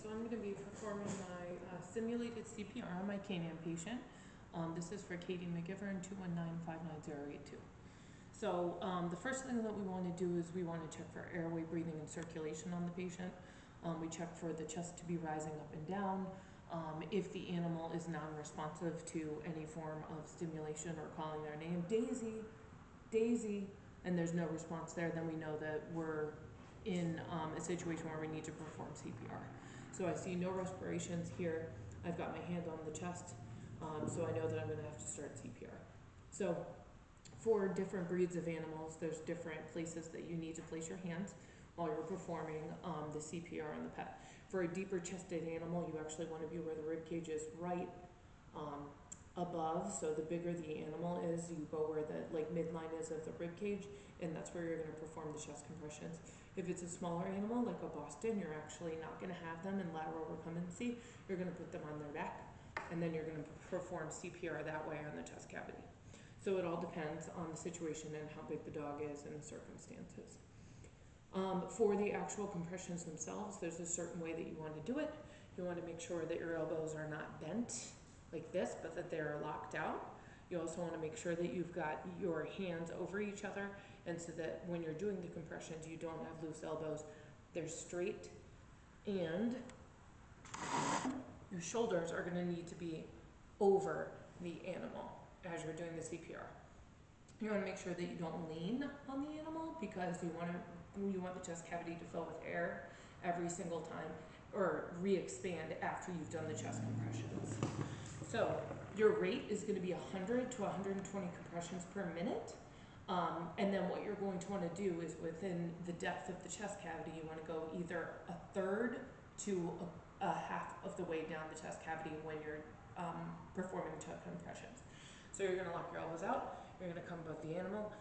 so I'm going to be performing my simulated CPR on my canine patient. This is for Katie McGivern, 219-59082. So the first thing that we want to do is we want to check for airway, breathing, and circulation on the patient. We check for the chest to be rising up and down. If the animal is non-responsive to any form of stimulation or calling their name, Daisy, Daisy, and there's no response there, then we know that we're in a situation where we need to perform CPR. So I see no respirations here. I've got my hand on the chest, so I know that I'm going to have to start CPR. So for different breeds of animals, there's different places that you need to place your hands while you're performing the CPR on the pet. For a deeper chested animal, you actually want to be where the rib cage is right above. So the bigger the animal is, you go where the midline is of the rib cage, and that's where you're going to perform the chest compressions. If it's a smaller animal like a Boston, you're actually not going to have them in lateral recumbency. You're going to put them on their back, and then you're going to perform CPR that way on the chest cavity. So it all depends on the situation and how big the dog is and the circumstances. For the actual compressions themselves, there's a certain way that you want to do it. You want to make sure that your elbows are not bent like this, but that they're locked out. You also want to make sure that you've got your hands over each other, and so that when you're doing the compressions, you don't have loose elbows. They're straight, and your shoulders are going to need to be over the animal as you're doing the CPR. You want to make sure that you don't lean on the animal, because you want the chest cavity to fill with air every single time, or re-expand after you've done the chest compressions. So your rate is going to be 100 to 120 compressions per minute. And then what you're going to want to do is, within the depth of the chest cavity, you want to go either a third to a half of the way down the chest cavity when you're performing chest compressions. So you're going to lock your elbows out, you're going to come above the animal,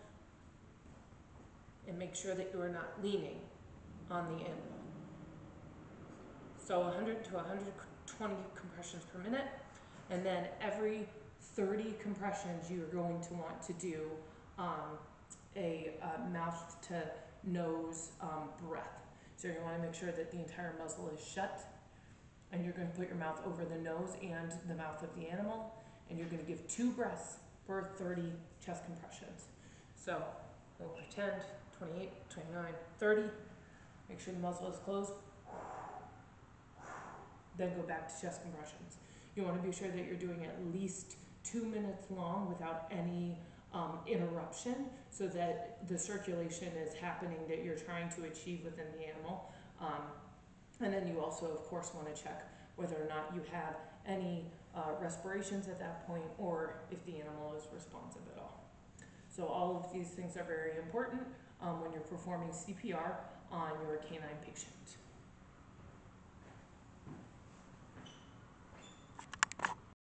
and make sure that you are not leaning on the animal. So 100 to 120 compressions per minute, and then every 30 compressions you're going to want to do a mouth to nose breath. So you want to make sure that the entire muzzle is shut, and you're going to put your mouth over the nose and the mouth of the animal, and you're going to give 2 breaths per 30 chest compressions. So we'll pretend 28, 29, 30. Make sure the muzzle is closed. Then go back to chest compressions. You want to be sure that you're doing at least 2 minutes long without any interruption, so that the circulation is happening that you're trying to achieve within the animal. And then you also, of course, want to check whether or not you have any respirations at that point, or if the animal is responsive at all. So all of these things are very important when you're performing CPR on your canine patient.